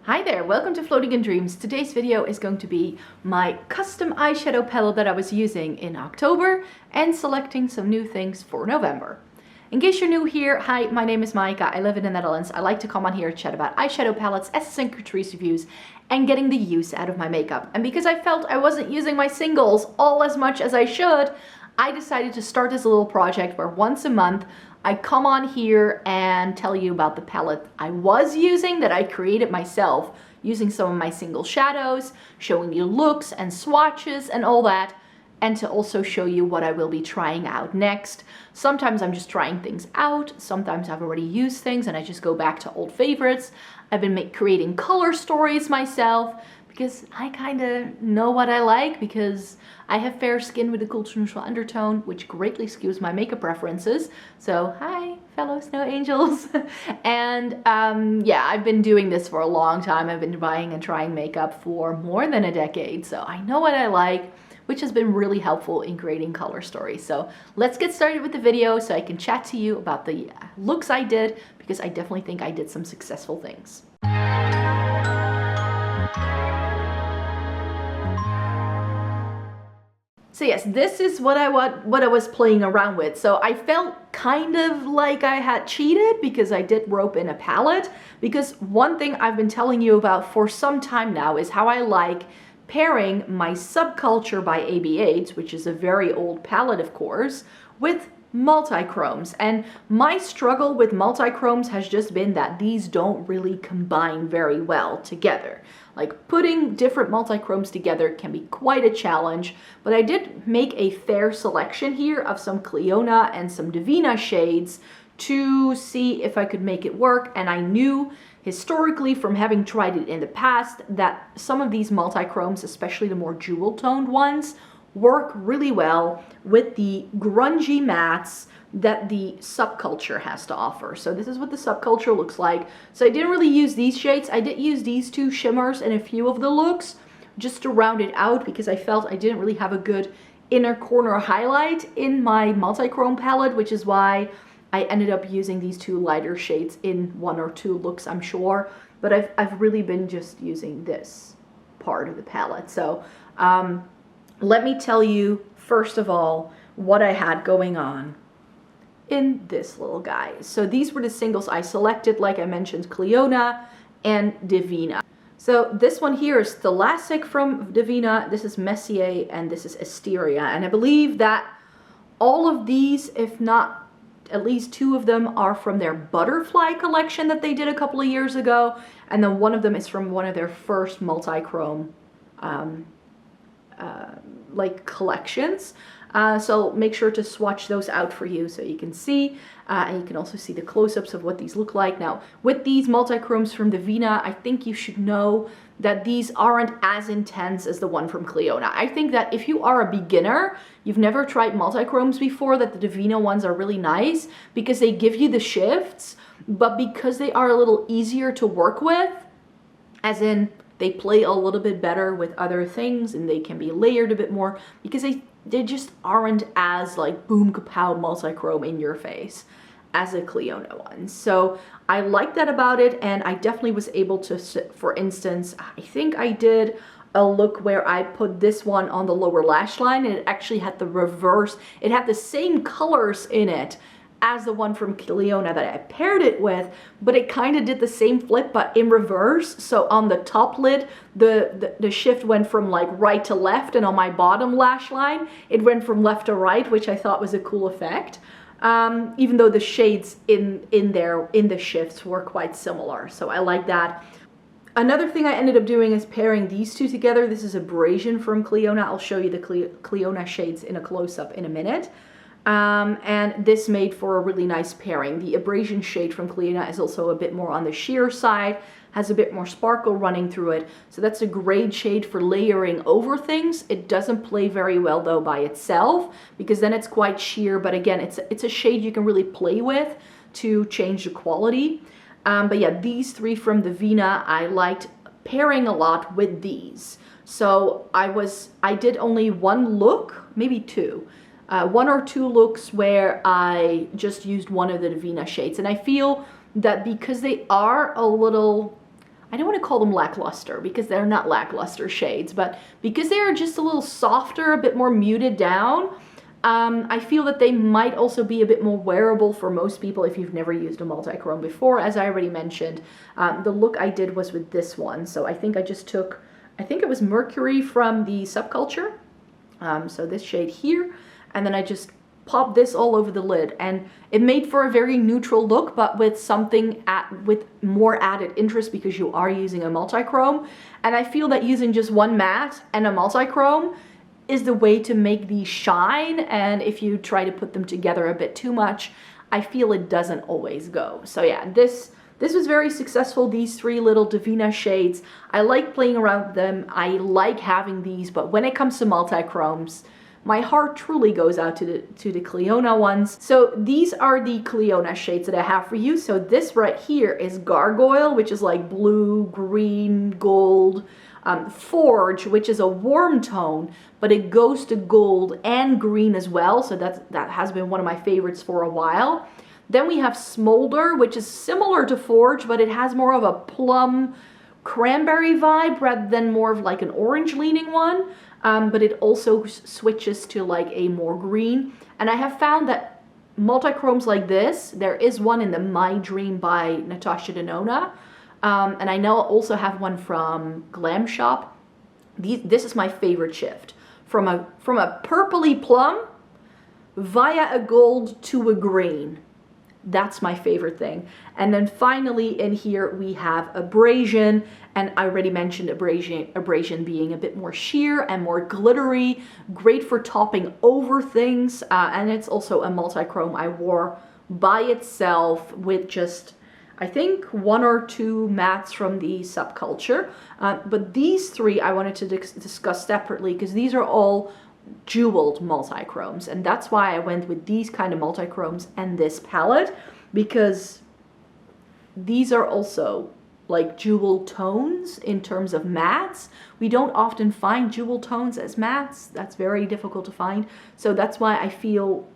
Hi there, welcome to Floating in Dreams. Today's video is going to be my custom eyeshadow palette that I was using in October and selecting some new things for November. In case you're new here, hi, my name is Maaike. I live in the Netherlands. I like to come on here and chat about eyeshadow palettes, accessories reviews, and getting the use out of my makeup. And because I felt I wasn't using my singles all as much as I should, I decided to start this little project where once a month I come on here and tell you about the palette I was using that I created myself using some of my single shadows, showing you looks and swatches and all that, and to also show you what I will be trying out next. Sometimes I'm just trying things out, sometimes I've already used things and I just go back to old favorites. I've been creating color stories myself because I kind of know what I like because I have fair skin with a cool neutral undertone, which greatly skews my makeup preferences. So hi, fellow snow angels. And yeah, I've been doing this for a long time. I've been buying and trying makeup for more than a decade. So I know what I like, which has been really helpful in creating color stories. So let's get started with the video so I can chat to you about the looks I did, because I definitely think I did some successful things. So yes, this is what I was playing around with. So I felt kind of like I had cheated because I did rope in a palette. Because one thing I've been telling you about for some time now is how I like pairing my Subculture by AB8, which is a very old palette of course, with multi-chromes. And my struggle with multi-chromes has just been that these don't really combine very well together. Like putting different multi-chromes together can be quite a challenge, but I did make a fair selection here of some Clionadh and some Divina shades to see if I could make it work. And I knew historically from having tried it in the past that some of these multi-chromes, especially the more jewel toned ones, work really well with the grungy mattes that the Subculture has to offer. So this is what the Subculture looks like. So I didn't really use these shades. I did use these two shimmers in a few of the looks just to round it out because I felt I didn't really have a good inner corner highlight in my multi-chrome palette, which is why I ended up using these two lighter shades in one or two looks, I'm sure. But I've really been just using this part of the palette. So let me tell you, first of all, what I had going on in this little guy. So these were the singles I selected, like I mentioned, Clionadh and Divina. So this one here is Thalassic from Divina, this is Messier, and this is Asteria. And I believe that all of these, if not at least two of them, are from their Butterfly collection that they did a couple of years ago. And then one of them is from one of their first multi-chrome like collections. So make sure to swatch those out for you so you can see, and you can also see the close-ups of what these look like. Now with these multi-chromes from Divina, I think you should know that these aren't as intense as the one from Clionadh. I think that if you are a beginner, you've never tried multi-chromes before, that the Divina ones are really nice because they give you the shifts, but because they are a little easier to work with, as in they play a little bit better with other things and they can be layered a bit more because they just aren't as like boom kapow multi-chrome in your face as a Clionadh one. So I like that about it, and I definitely was able to, for instance, I think I did a look where I put this one on the lower lash line and it actually had the reverse, it had the same colors in it as the one from Clionadh that I paired it with, but it kind of did the same flip but in reverse. So on the top lid, the shift went from like right to left, and on my bottom lash line it went from left to right, which I thought was a cool effect, even though the shades in the shifts were quite similar. So I like that. Another thing I ended up doing is pairing these two together. This is Abrasion from Clionadh. I'll show you the Clionadh shades in a close-up in a minute. And this made for a really nice pairing. The Abrasion shade from Clionadh is also a bit more on the sheer side, has a bit more sparkle running through it. So that's a great shade for layering over things. It doesn't play very well though by itself because then it's quite sheer, but again, it's a shade you can really play with to change the quality. But yeah, these three from Divina, I liked pairing a lot with these. So I did only one look, maybe two. One or two looks where I just used one of the Divina shades, and I feel that because they are a little I don't want to call them lackluster because they're not lackluster shades, but because they are just a little softer, a bit more muted down, I feel that they might also be a bit more wearable for most people if you've never used a multi-chrome before. As I already mentioned, the look I did was with this one. So I think I just took, I think it was Mercury from the Subculture. So this shade here, and then I just popped this all over the lid, and it made for a very neutral look, but with something with more added interest because you are using a multi-chrome. And I feel that using just one matte and a multi-chrome is the way to make these shine, and if you try to put them together a bit too much, I feel it doesn't always go. So yeah, this was very successful, these three little Divina shades. I like playing around with them, I like having these, but when it comes to multi-chromes, my heart truly goes out to the Clionadh ones. So these are the Clionadh shades that I have for you. So this right here is Gargoyle, which is like blue, green, gold. Forge, which is a warm tone, but it goes to gold and green as well. So that has been one of my favorites for a while. Then we have Smoulder, which is similar to Forge, but it has more of a plum cranberry vibe rather than more of like an orange leaning one. But it also switches to like a more green. And I have found that multi-chromes like this, there is one in the My Dream by Natasha Denona. And I know I also have one from Glam Shop. This is my favorite shift. From a purpley plum via a gold to a green. That's my favorite thing. And then finally in here we have Abrasion, and I already mentioned Abrasion being a bit more sheer and more glittery, great for topping over things, and it's also a multi-chrome I wore by itself with just, I think, one or two mattes from the Subculture, but these three I wanted to discuss separately because these are all jeweled multi-chromes, and that's why I went with these kind of multi-chromes and this palette, because these are also like jewel tones in terms of mattes. We don't often find jewel tones as mattes. That's very difficult to find, so that's why I feel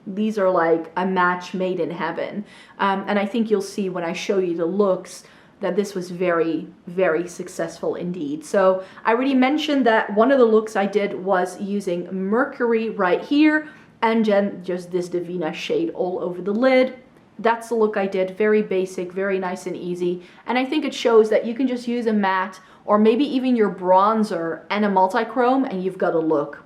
these are like a match made in heaven. And I think you'll see when I show you the looks that this was very, very successful indeed. So I already mentioned that one of the looks I did was using Mercury right here, and then just this Divina shade all over the lid. That's the look I did, very basic, very nice and easy. And I think it shows that you can just use a matte or maybe even your bronzer and a multi-chrome and you've got a look.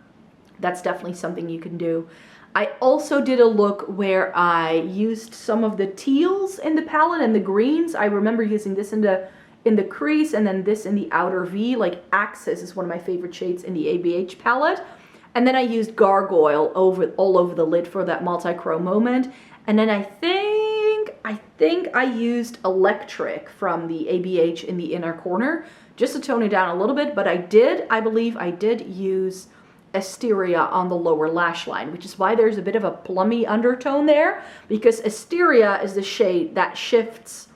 That's definitely something you can do. I also did a look where I used some of the teals in the palette and the greens. I remember using this in the crease and then this in the outer V. Like Axis is one of my favorite shades in the ABH palette. And then I used Gargoyle all over the lid for that multi-chrome moment. And then I think I used Electric from the ABH in the inner corner just to tone it down a little bit. But I believe I did use Asteria on the lower lash line, which is why there's a bit of a plummy undertone there, because Asteria is the shade that shifts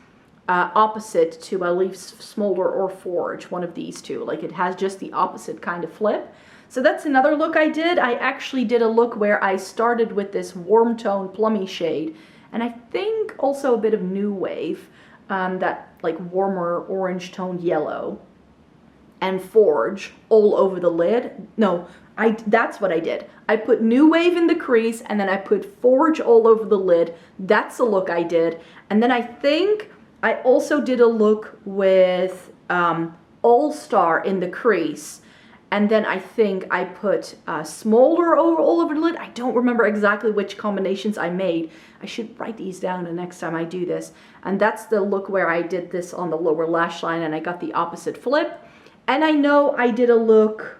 opposite to, I believe, Smoulder or Forge, one of these two. Like it has just the opposite kind of flip. So that's another look I did. I actually did a look where I started with this warm tone plummy shade, and I think also a bit of New Wave, that like warmer orange toned yellow, and Forge all over the lid. No, that's what I did. I put New Wave in the crease and then I put Forge all over the lid. That's the look I did. And then I think I also did a look with All Star in the crease. And then I think I put Smoulder all over the lid. I don't remember exactly which combinations I made. I should write these down the next time I do this. And that's the look where I did this on the lower lash line and I got the opposite flip. And I know I did a look,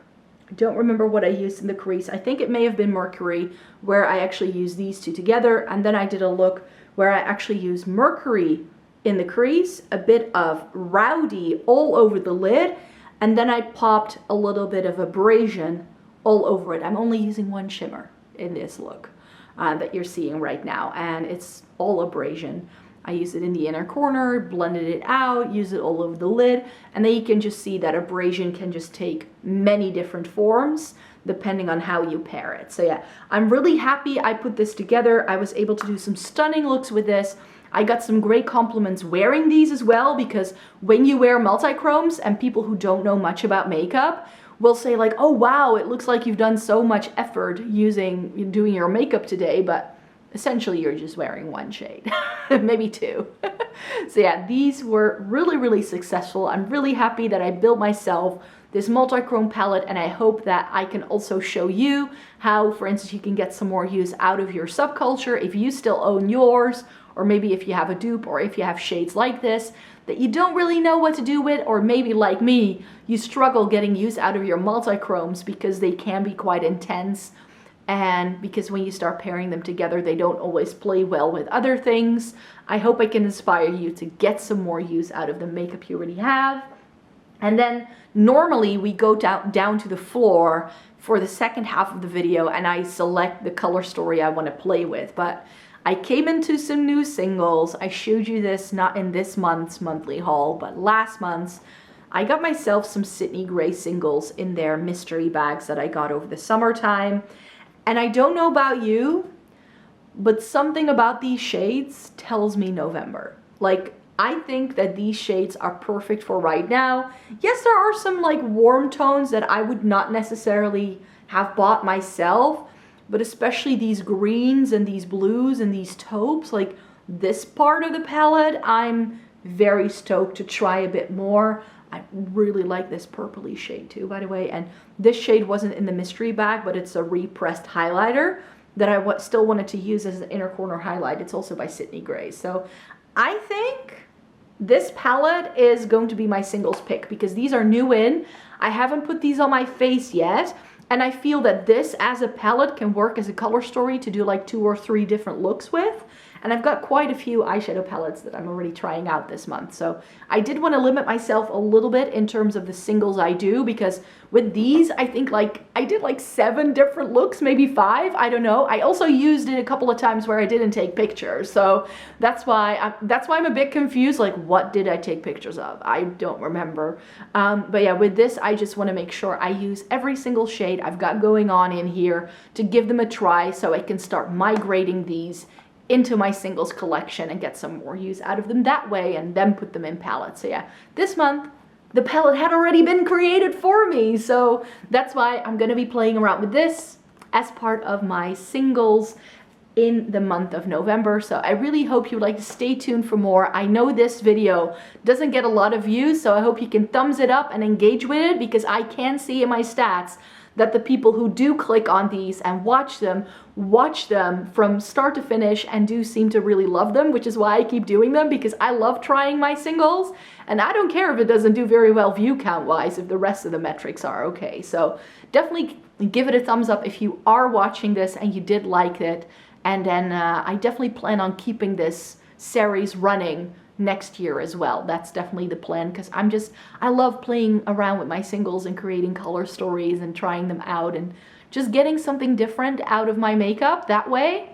I don't remember what I used in the crease. I think it may have been Mercury, where I actually used these two together. And then I did a look where I actually used Mercury in the crease, a bit of Rowdy all over the lid, and then I popped a little bit of Abrasion all over it. I'm only using one shimmer in this look that you're seeing right now, and it's all Abrasion. I use it in the inner corner, blended it out, use it all over the lid, and then you can just see that Abrasion can just take many different forms depending on how you pair it. So yeah, I'm really happy I put this together. I was able to do some stunning looks with this. I got some great compliments wearing these as well, because when you wear multi-chromes, and people who don't know much about makeup will say like, oh wow, it looks like you've done so much effort doing your makeup today, but essentially you're just wearing one shade, maybe two. So yeah, these were really, really successful. I'm really happy that I built myself this multi-chrome palette, and I hope that I can also show you how, for instance, you can get some more use out of your Subculture if you still own yours, or maybe if you have a dupe, or if you have shades like this that you don't really know what to do with, or maybe like me, you struggle getting use out of your multi-chromes because they can be quite intense, and because when you start pairing them together, they don't always play well with other things. I hope I can inspire you to get some more use out of the makeup you already have. And then normally we go down to the floor for the second half of the video, and I select the color story I want to play with. But I came into some new singles. I showed you this not in this month's monthly haul, but last month's. I got myself some Sydney Gray singles in their mystery bags that I got over the summertime. And I don't know about you, but something about these shades tells me November. Like, I think that these shades are perfect for right now. Yes, there are some like warm tones that I would not necessarily have bought myself, but especially these greens and these blues and these taupes, like this part of the palette, I'm very stoked to try a bit more. I really like this purpley shade too, by the way. And this shade wasn't in the mystery bag, but it's a repressed highlighter that I still wanted to use as an inner corner highlight. It's also by Sydney Gray. So I think this palette is going to be my singles pick, because these are new in. I haven't put these on my face yet. And I feel that this as a palette can work as a color story to do like 2 or 3 different looks with. And I've got quite a few eyeshadow palettes that I'm already trying out this month. So I did want to limit myself a little bit in terms of the singles I do, because with these, I think like I did like 7 different looks, maybe 5, I don't know. I also used it a couple of times where I didn't take pictures. So that's why I'm a bit confused. Like, what did I take pictures of? I don't remember. But yeah, with this, I just want to make sure I use every single shade I've got going on in here to give them a try, so I can start migrating these into my singles collection and get some more use out of them that way, and then put them in palettes. So yeah, this month the palette had already been created for me, so that's why I'm going to be playing around with this as part of my singles in the month of November. So I really hope you would like to stay tuned for more. I know this video doesn't get a lot of views, so I hope you can thumbs it up and engage with it, because I can see in my stats that the people who do click on these and watch them from start to finish and do seem to really love them, which is why I keep doing them, because I love trying my singles, and I don't care if it doesn't do very well view count wise if the rest of the metrics are okay. So definitely give it a thumbs up if you are watching this and you did like it, and then I definitely plan on keeping this series running next year as well. That's definitely the plan, because I love playing around with my singles and creating color stories and trying them out and just getting something different out of my makeup that way,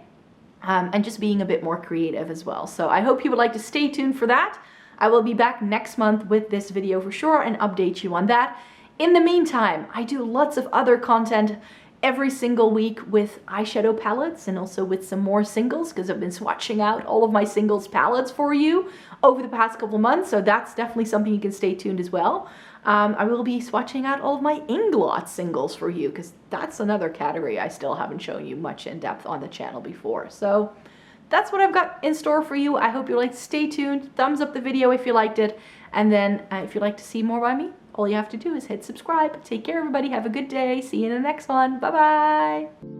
and just being a bit more creative as well. So I hope you would like to stay tuned for that. I will be back next month with this video for sure and update you on that. In the meantime, I do lots of other content every single week with eyeshadow palettes, and also with some more singles, because I've been swatching out all of my singles palettes for you over the past couple months, so that's definitely something you can stay tuned as well. I will be swatching out all of my Inglot singles for you, because that's another category I still haven't shown you much in depth on the channel before. So that's what I've got in store for you. I hope you like to stay tuned. Thumbs up the video if you liked it, and then if you'd like to see more by me, all you have to do is hit subscribe. Take care, everybody. Have a good day. See you in the next one. Bye-bye.